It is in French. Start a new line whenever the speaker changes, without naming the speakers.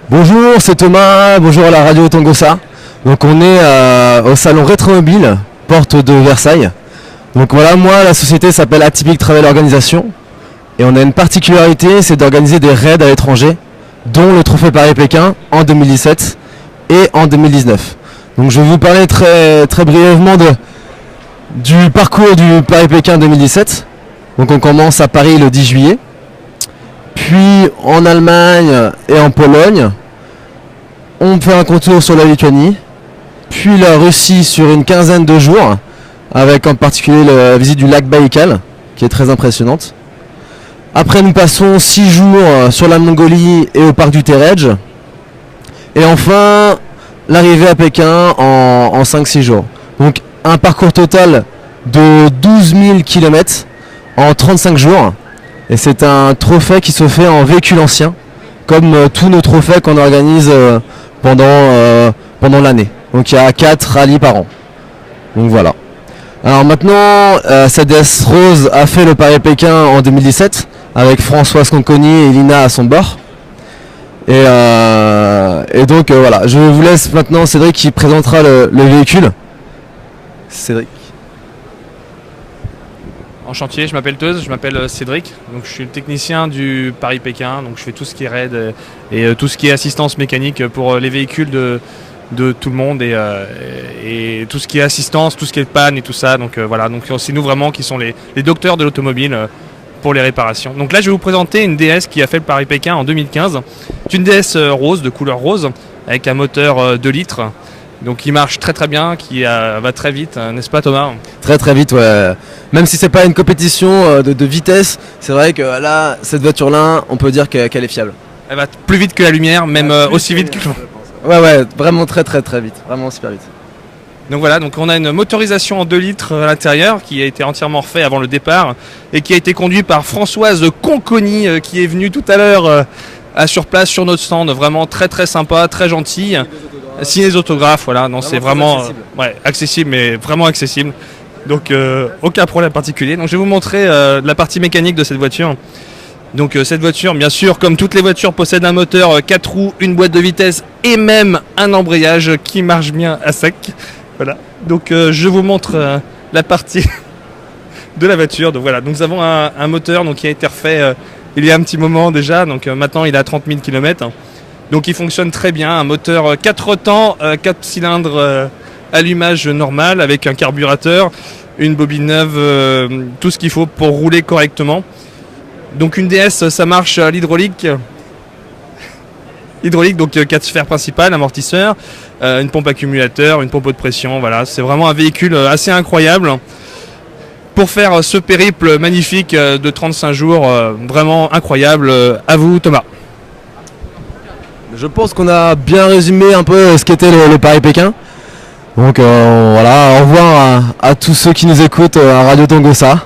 Bonjour, c'est Thomas, bonjour à la radio Tangossa. Donc on est au salon Rétromobile, porte de Versailles. Donc voilà, moi la société s'appelle Atypique Travel Organisation. Et on a une particularité, c'est d'organiser des raids à l'étranger, dont le Trophée Paris-Pékin en 2017 et en 2019. Donc je vais vous parler très brièvement du parcours du Paris-Pékin 2017. Donc on commence à Paris le 10 juillet. Puis en Allemagne et en Pologne, on fait un contour sur la Lituanie, puis la Russie sur une quinzaine de jours, avec en particulier la visite du lac Baïkal, qui est très impressionnante. Après nous passons 6 jours sur la Mongolie et au parc du Terej. Et enfin, l'arrivée à Pékin en 5-6 jours. Donc un parcours total de 12 000 km en 35 jours. Et c'est un trophée qui se fait en véhicule ancien, comme tous nos trophées qu'on organise pendant l'année. Donc il y a 4 rallyes par an. Donc voilà. Alors maintenant, CDS Rose a fait le Paris-Pékin en 2017, avec Françoise Conconi et Lina à son bord. Et donc voilà, je vous laisse maintenant Cédric qui présentera le véhicule. Cédric.
Enchanté, je m'appelle Teuse, je m'appelle Cédric, donc je suis le technicien du Paris-Pékin, donc je fais tout ce qui est raid et tout ce qui est assistance mécanique pour les véhicules de tout le monde et tout ce qui est assistance, tout ce qui est panne et tout ça, donc voilà, donc c'est nous vraiment qui sont les docteurs de l'automobile pour les réparations. Donc là je vais vous présenter une DS qui a fait le Paris-Pékin en 2015, c'est une DS rose, de couleur rose, avec un moteur 2 litres. Donc il marche très bien, qui va très vite, n'est-ce pas Thomas?
Très vite, ouais. Même si c'est pas une compétition de vitesse, c'est vrai que là, cette voiture-là, on peut dire qu'elle est fiable.
Elle va plus vite que la lumière, même aussi vite que le vent.
Ouais, vraiment très vite, vraiment super vite.
Donc voilà, donc on a une motorisation en 2 litres à l'intérieur qui a été entièrement refait avant le départ et qui a été conduit par Françoise Conconi qui est venue tout à l'heure sur place sur notre stand, vraiment très sympa, très gentille. Signer les autographes, voilà, non, c'est vraiment accessible, mais vraiment accessible. Donc aucun problème particulier. Donc je vais vous montrer la partie mécanique de cette voiture. Donc cette voiture, bien sûr, comme toutes les voitures, possède un moteur 4 roues, une boîte de vitesse et même un embrayage qui marche bien à sec. Voilà. Donc je vous montre la partie de la voiture. Donc voilà, donc nous avons un moteur qui a été refait il y a un petit moment déjà. Donc maintenant il a 30 000 km. Donc il fonctionne très bien, un moteur 4 temps, 4 cylindres allumage normal avec un carburateur, une bobine neuve, tout ce qu'il faut pour rouler correctement. Donc une DS, ça marche à l'hydraulique. Hydraulique, donc 4 sphères principales, amortisseur, une pompe accumulateur, une pompe de pression, voilà. C'est vraiment un véhicule assez incroyable pour faire ce périple magnifique de 35 jours, vraiment incroyable. À vous Thomas.
Je pense qu'on a bien résumé un peu ce qu'était le Paris-Pékin. Donc voilà, au revoir à tous ceux qui nous écoutent à Radio Tangossa.